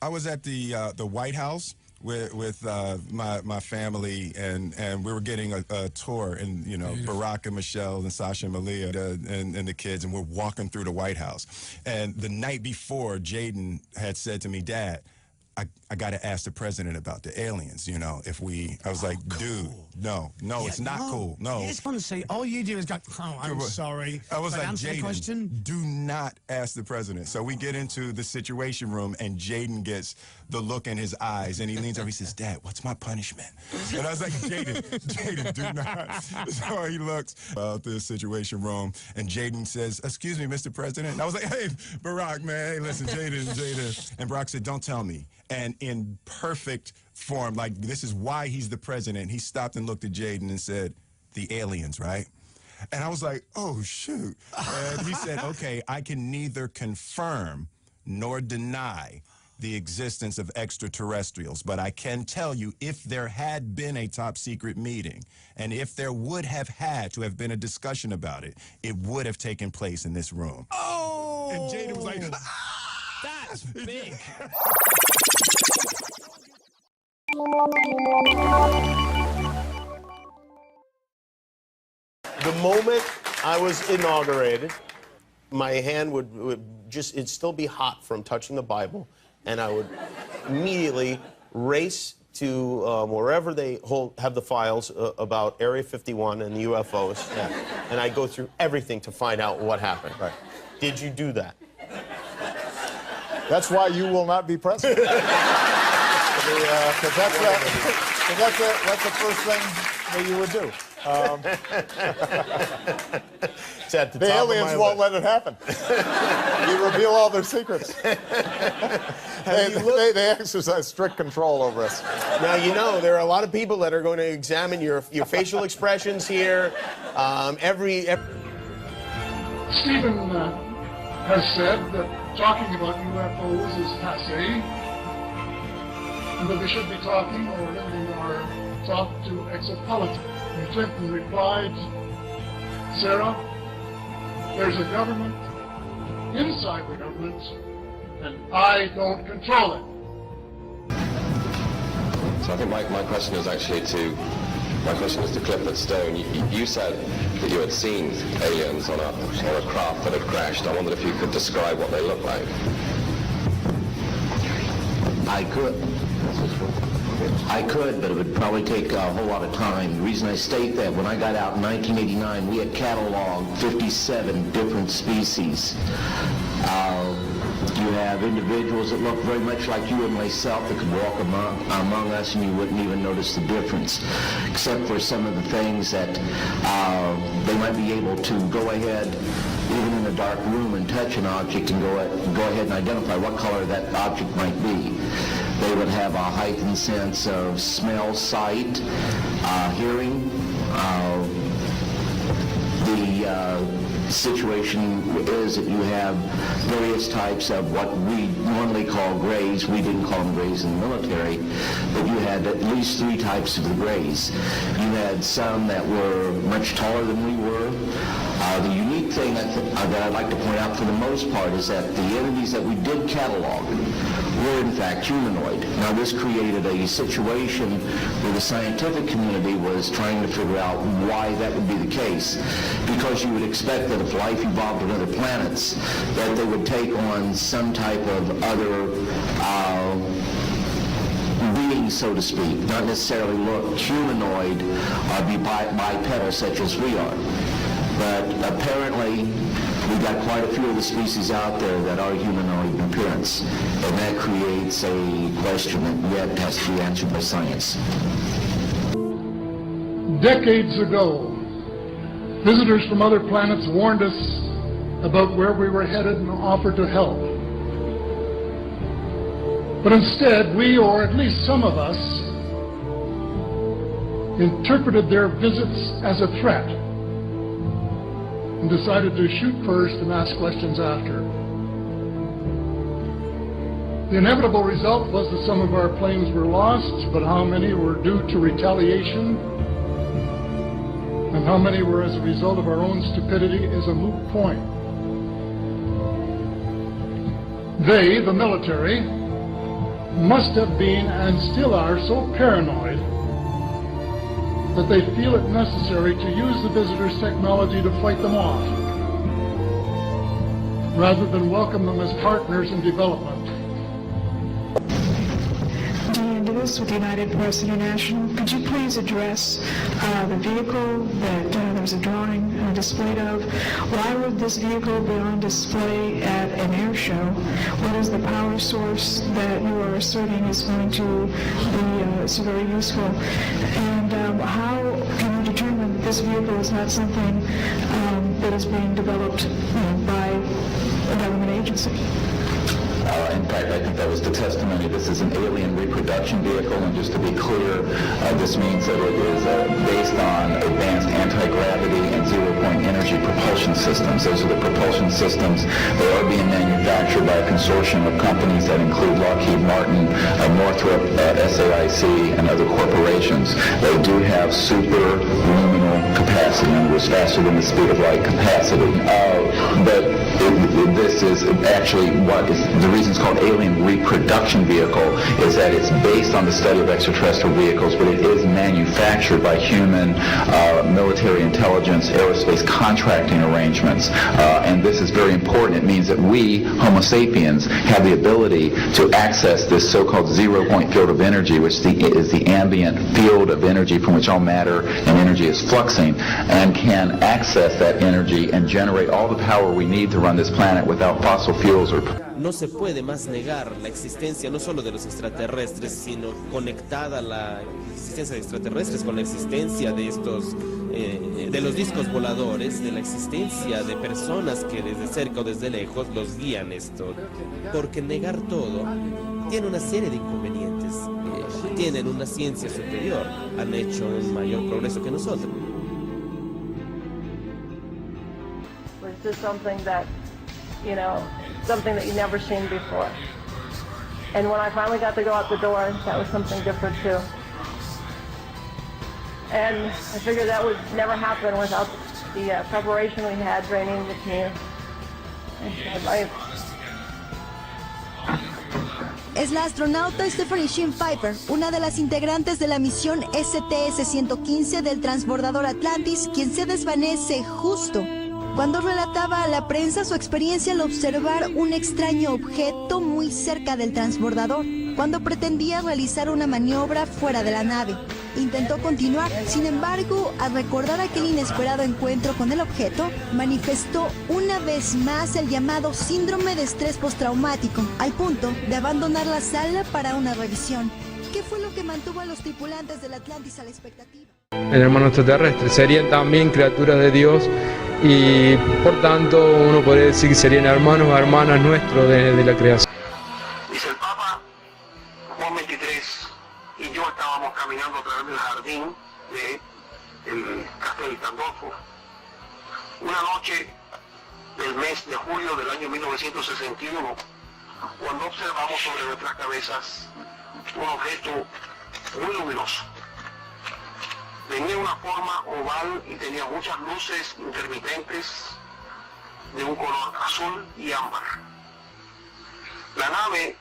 I was at the White House with my family, and we were getting a tour, and you know, Barack and Michelle and Sasha and Malia and the kids, and we're walking through the White House. And the night before, Jaden had said to me, "Dad, I got to ask the president about the aliens, you know, if we," I was like, dude, no, it's not cool. No. It's fun to say, all you do is go, oh, I'm sorry. I was like, answer the question. Jaden, do not ask the president. So we get into the Situation Room, and Jaden gets the look in his eyes, and he leans over, he says, "Dad, what's my punishment?" And I was like, Jaden, do not. So he looks out the Situation Room, and Jaden says, "Excuse me, Mr. President." And I was like, "Hey, Barack, man, hey, listen, Jaden. And Barack said, "Don't tell me." And in perfect form, like, this is why he's the president, he stopped and looked at Jaden and said, "The aliens, right?" And I was like, oh, shoot. And he said, "Okay, I can neither confirm nor deny the existence of extraterrestrials, but I can tell you, if there had been a top secret meeting, and if there would have had to have been a discussion about it, it would have taken place in this room." Oh! And Jaden was like, that's big. The moment I was inaugurated, my hand would just, it'd still be hot from touching the Bible, and I would immediately race to wherever they have the files about Area 51 and the UFOs, and I go through everything to find out what happened. Right. Did you do that? That's why you will not be president. Because that's the first thing that you would do. The aliens won't let it happen. You reveal all their secrets. They exercise strict control over us. Now, you know, there are a lot of people that are going to examine your facial expressions here. Stephen has said that talking about UFOs is passé, and that we should be talking or limiting our talk to exopolitics. And Clinton replied, "Sarah, there's a government inside the government, and I don't control it." So I think my question is actually to Clifford Stone. You said that you had seen aliens on a craft that had crashed. I wondered if you could describe what they look like. I could, but it would probably take a whole lot of time. The reason I state that, when I got out in 1989, we had cataloged 57 different species. You have individuals that look very much like you and myself that could walk among us and you wouldn't even notice the difference, except for some of the things that they might be able to go ahead, even in a dark room, and touch an object and go ahead and identify what color that object might be. They would have a heightened sense of smell, sight, hearing. The situation is that you have various types of what we normally call grays. We didn't call them grays in the military, but you had at least 3 types of the grays. You had some that were much taller than we were. The unique thing that I'd like to point out for the most part is that the entities that we did catalog were in fact humanoid. Now this created a situation where the scientific community was trying to figure out why that would be the case, because you would expect that if life evolved on other planets, that they would take on some type of other being, so to speak, not necessarily look humanoid or be bipedal such as we are. But apparently, we've got quite a few of the species out there that are humanoid in appearance, and that creates a question that yet has to be answered by science. Decades ago, visitors from other planets warned us about where we were headed and offered to help. But instead, we, or at least some of us, interpreted their visits as a threat and decided to shoot first and ask questions after. The inevitable result was that some of our planes were lost, but how many were due to retaliation and how many were as a result of our own stupidity is a moot point. They, the military, must have been and still are so paranoid that they feel it necessary to use the visitors' technology to fight them off, rather than welcome them as partners in development. With United Press International, could you please address the vehicle that there was a drawing displayed of? Why would this vehicle be on display at an air show? What is the power source that you are asserting is going to be so very useful? And how can you determine that this vehicle is not something that is being developed by a government agency? In fact, I think that was the testimony. This is an alien reproduction vehicle, and just to be clear, this means that it is based on advanced anti-gravity and zero-point energy propulsion systems. Those are the propulsion systems that are being manufactured by a consortium of companies that include Lockheed Martin, Northrop, SAIC, and other corporations. They do have superluminal capacity, and it was faster than the speed of light capacity. But this is actually what is the reason it's called alien reproduction vehicle, is that it's based on the study of extraterrestrial vehicles, but it is manufactured by human military intelligence, aerospace contracting arrangements. And this is very important. It means that we, Homo sapiens, have the ability to access this so-called zero-point field of energy, which is the ambient field of energy from which all matter and energy is fluxing, and can access that energy and generate all the power we need to run this planet without fossil fuels or... No se puede más negar la existencia no solo de los extraterrestres, sino conectada la existencia de extraterrestres con la existencia de estos, de los discos voladores, de la existencia de personas que desde cerca o desde lejos los guían esto. Porque negar todo tiene una serie de inconvenientes. Tienen una ciencia superior, han hecho un mayor progreso que nosotros. This is something that, something that you've never seen before. And when I finally got to go out the door, that was something different too. And I figured that would never happen without the preparation we had training the team. Es la astronauta Stephanie Sheen Pfeiffer, una de las integrantes de la misión STS-115 del transbordador Atlantis, quien se desvanece justo cuando relataba a la prensa su experiencia al observar un extraño objeto muy cerca del transbordador, cuando pretendía realizar una maniobra fuera de la nave. Intentó continuar, sin embargo, al recordar aquel inesperado encuentro con el objeto, manifestó una vez más el llamado síndrome de estrés postraumático, al punto de abandonar la sala para una revisión. ¿Qué fue lo que mantuvo a los tripulantes del Atlantis a la expectativa? En hermanos extraterrestres serían también criaturas de Dios y por tanto uno podría decir que serían hermanos o hermanas nuestros de la creación. Dice el Papa, Juan 23 y yo estábamos caminando a través del jardín del Castel Gandolfo una noche del mes de julio del año 1961, cuando observamos sobre nuestras cabezas un objeto muy luminoso. Tenía una forma oval y tenía muchas luces intermitentes de un color azul y ámbar. La nave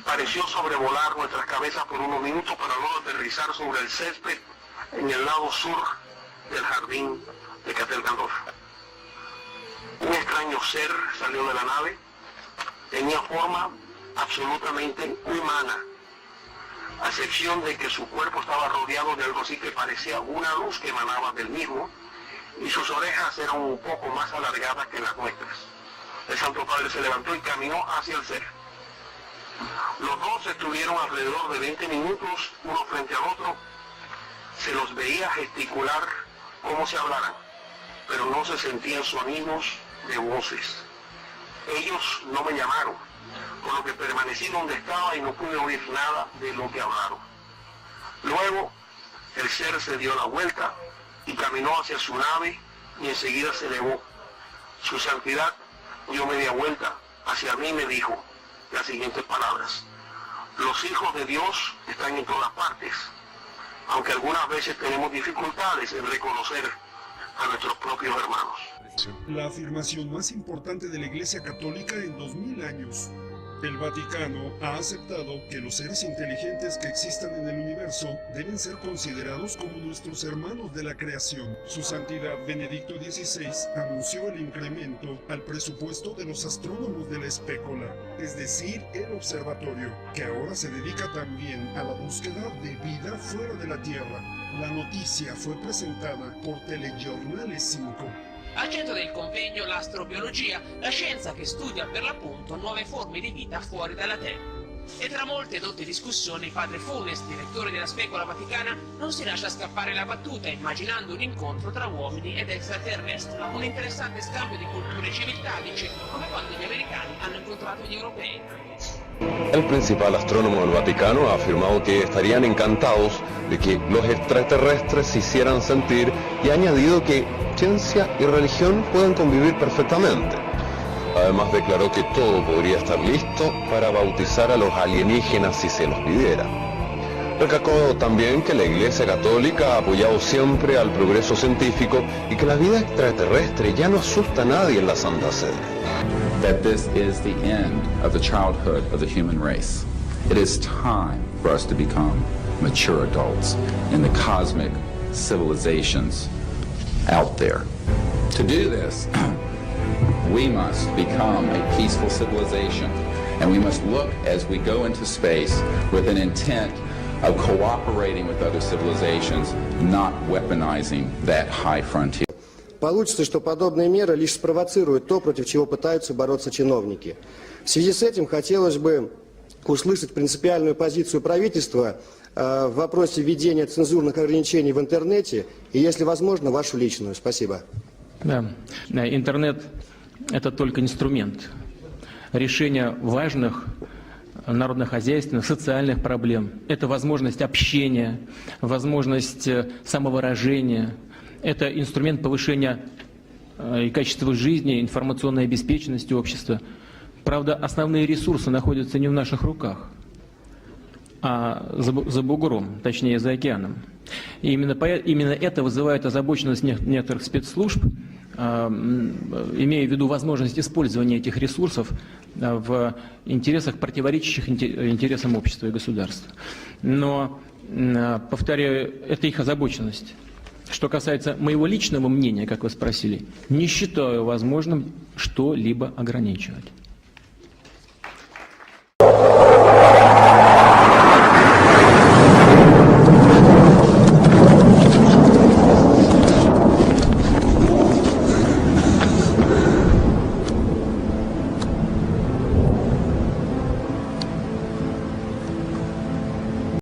pareció sobrevolar nuestras cabezas por unos minutos para luego aterrizar sobre el césped en el lado sur del jardín de Castel Gandolfo. Un extraño ser salió de la nave, tenía forma absolutamente humana, a excepción de que su cuerpo estaba rodeado de algo así que parecía una luz que emanaba del mismo, y sus orejas eran un poco más alargadas que las nuestras. El Santo Padre se levantó y caminó hacia el ser. Los dos estuvieron alrededor de 20 minutos, uno frente al otro. Se los veía gesticular como si hablaran, pero no se sentían sonidos de voces. Ellos no me llamaron, por lo que permanecí donde estaba y no pude oír nada de lo que hablaron. Luego, el ser se dio la vuelta y caminó hacia su nave y enseguida se elevó. Su santidad dio media vuelta hacia mí y me dijo las siguientes palabras: los hijos de Dios están en todas partes, aunque algunas veces tenemos dificultades en reconocer a nuestros propios hermanos. La afirmación más importante de la Iglesia Católica en 2000 años. El Vaticano ha aceptado que los seres inteligentes que existan en el universo deben ser considerados como nuestros hermanos de la creación. Su Santidad Benedicto XVI anunció el incremento al presupuesto de los astrónomos de la espécula, es decir, el observatorio, que ahora se dedica también a la búsqueda de vida fuera de la Tierra. La noticia fue presentada por Telegiornale 5. Al centro del convegno l'astrobiologia, la scienza che studia per l'appunto nuove forme di vita fuori dalla Terra. E tra molte dotte discussioni, padre Funes, direttore della Specola Vaticana, non si lascia scappare la battuta immaginando un incontro tra uomini ed extraterrestri. Un interessante scambio di culture e civiltà, dice, come quando gli americani hanno incontrato gli europei. El principal astrónomo del Vaticano ha afirmado que estarían encantados de que los extraterrestres se hicieran sentir y ha añadido que ciencia y religión pueden convivir perfectamente. Además declaró que todo podría estar listo para bautizar a los alienígenas si se los pidiera. Recalcó también que la Iglesia Católica ha apoyado siempre al progreso científico y que la vida extraterrestre ya no asusta a nadie en la Santa Sede. That this is the end of the childhood of the human race. It is time for us to become mature adults in the cosmic civilizations out there. To do this, we must become a peaceful civilization, and we must look as we go into space with an intent of cooperating with other civilizations, not weaponizing that high frontier. Получится, что подобные меры лишь спровоцируют то, против чего пытаются бороться чиновники. В связи с этим хотелось бы услышать принципиальную позицию правительства в вопросе введения цензурных ограничений в интернете и, если возможно, вашу личную. Спасибо. Да, интернет – это только инструмент решения важных народно-хозяйственных, социальных проблем. Это возможность общения, возможность самовыражения. Это инструмент повышения и качества жизни, информационной обеспеченности общества. Правда, основные ресурсы находятся не в наших руках, а за бугром, точнее за океаном. И именно это вызывает озабоченность некоторых спецслужб, имея в виду возможность использования этих ресурсов в интересах, противоречащих интересам общества и государства. Но, повторяю, это их озабоченность. Что касается моего личного мнения, как вы спросили, не считаю возможным что-либо ограничивать.